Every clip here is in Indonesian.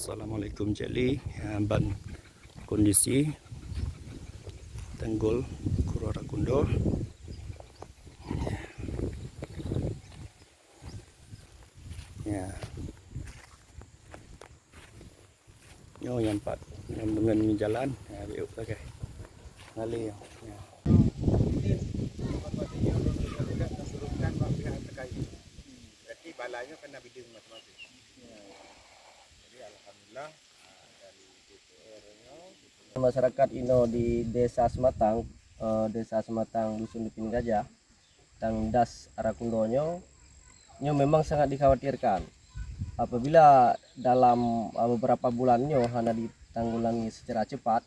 Assalamualaikum Jeli, ban kondisi Tanggul Kurarakundo. Ya. Nyo yang empat yang dengan jalan ya biuk pakai. Ngali ya. Berarti balanya kena bidung masing-masing. Jadi alhamdulillah dari DPR-nya masyarakat Ino di Desa Sematang, Dusun Lipin Gajah, tang Das Arakundonyo, nyo memang sangat dikhawatirkan. Apabila dalam beberapa bulannya hanya ditanggulangi secara cepat,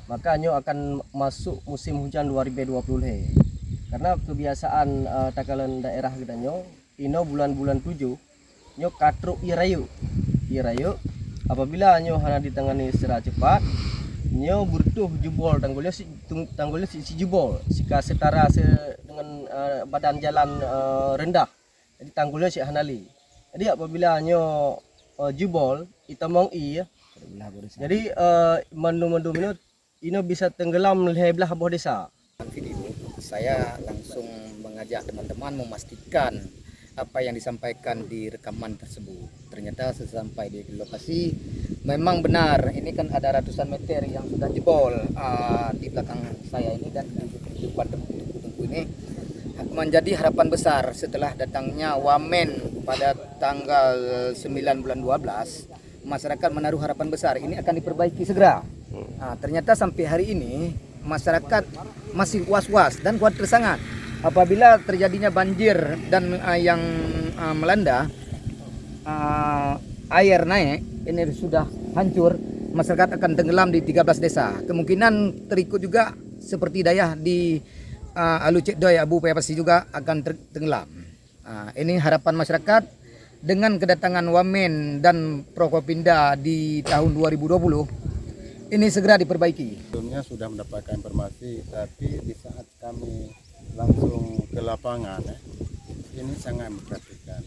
maka nyo akan masuk musim hujan 2020. Karena kebiasaan takalan daerah kita nyo, Ino bulan-bulan 7, nyo katruk irayu. Apabila nyo hanya ditangani secara cepat, nyo butuh jebol tanggulnya si jebol jika setara dengan badan jalan rendah, jadi tanggulnya si hanali. Jadi apabila nyo jebol itamong jadi mendung ini bisa tenggelam lebelah bawah desa. Video saya langsung mengajak teman-teman memastikan apa yang disampaikan di rekaman tersebut. Ternyata sesampai di lokasi memang benar, ini kan ada ratusan meter yang sudah jebol di belakang saya ini dan di depan tungku ini. Menjadi harapan besar setelah datangnya Wamen pada tanggal 9 bulan 12, masyarakat menaruh harapan besar ini akan diperbaiki segera. Ternyata sampai hari ini masyarakat masih was-was dan khawatir sangat. Apabila terjadinya banjir dan yang melanda, air naik, ini sudah hancur, masyarakat akan tenggelam di 13 desa. Kemungkinan terikut juga seperti daya di Alucik Doi, Abu Payapasi juga akan tenggelam. Ini harapan masyarakat dengan kedatangan Wamen dan Prokopinda di tahun 2020, ini segera diperbaiki. sebelumnya sudah mendapatkan informasi, tapi di saat kami langsung ke lapangan ini sangat memperhatikan.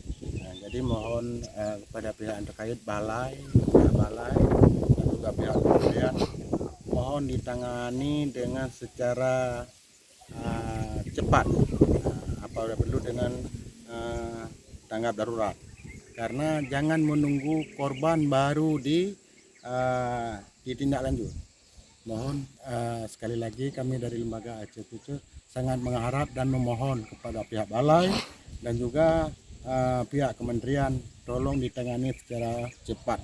Jadi mohon kepada pihak yang terkait balai dan juga pihak kemudian mohon ditangani dengan secara cepat, apabila perlu dengan tanggap darurat, karena jangan menunggu korban baru ditindak lanjut. Mohon sekali lagi kami dari lembaga ACPC sangat mengharap dan memohon kepada pihak balai dan juga pihak kementerian tolong ditangani secara cepat,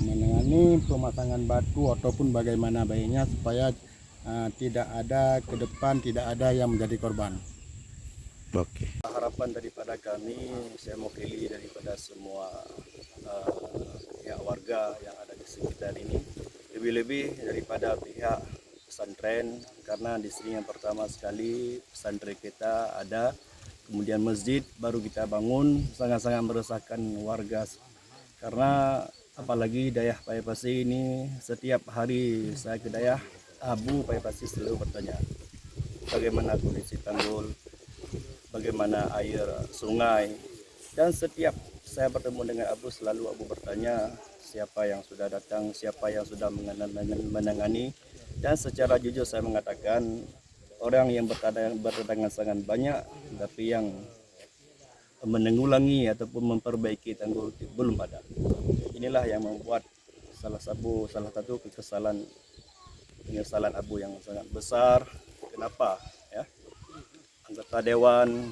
menangani pemasangan batu ataupun bagaimana baiknya supaya tidak ada ke depan, tidak ada yang menjadi korban. Oke. Harapan daripada kami, saya mewakili daripada semua pihak warga yang ada di sekitar ini, lebih-lebih daripada pihak pesantren, karena di sini yang pertama sekali pesantren kita ada, kemudian masjid baru kita bangun, sangat-sangat meresahkan warga. Karena apalagi Dayah Payapasi ini, setiap hari saya ke Dayah Abu Payapasi selalu bertanya bagaimana kondisi tanggul, bagaimana air sungai, dan setiap saya bertemu dengan Abu selalu Abu bertanya siapa yang sudah datang, siapa yang sudah menangani. Dan secara jujur saya mengatakan orang yang berdatangan sangat banyak, tapi yang menanggulangi ataupun memperbaiki tanggul belum ada. Inilah yang membuat salah satu penyesalan Abu yang sangat besar. Kenapa? Ya, anggota dewan,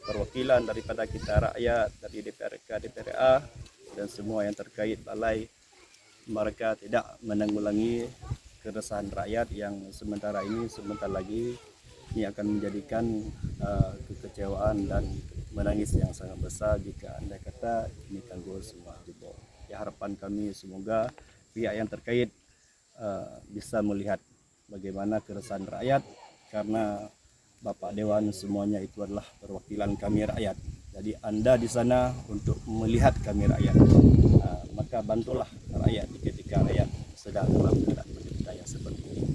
perwakilan daripada kita rakyat dari DPRK, DPRA dan semua yang terkait balai, mereka tidak menanggulangi keresahan rakyat yang sebentar lagi ini akan menjadikan kekecewaan dan menangis yang sangat besar jika anda kata ini tanggul semua jebol. Ya, harapan kami semoga pihak yang terkait bisa melihat bagaimana keresahan rakyat, karena Bapak Dewan semuanya itu adalah perwakilan kami rakyat. Jadi anda di sana untuk melihat kami rakyat, maka bantulah rakyat ketika rakyat sedang dalam keadaan menderita yang seperti ini.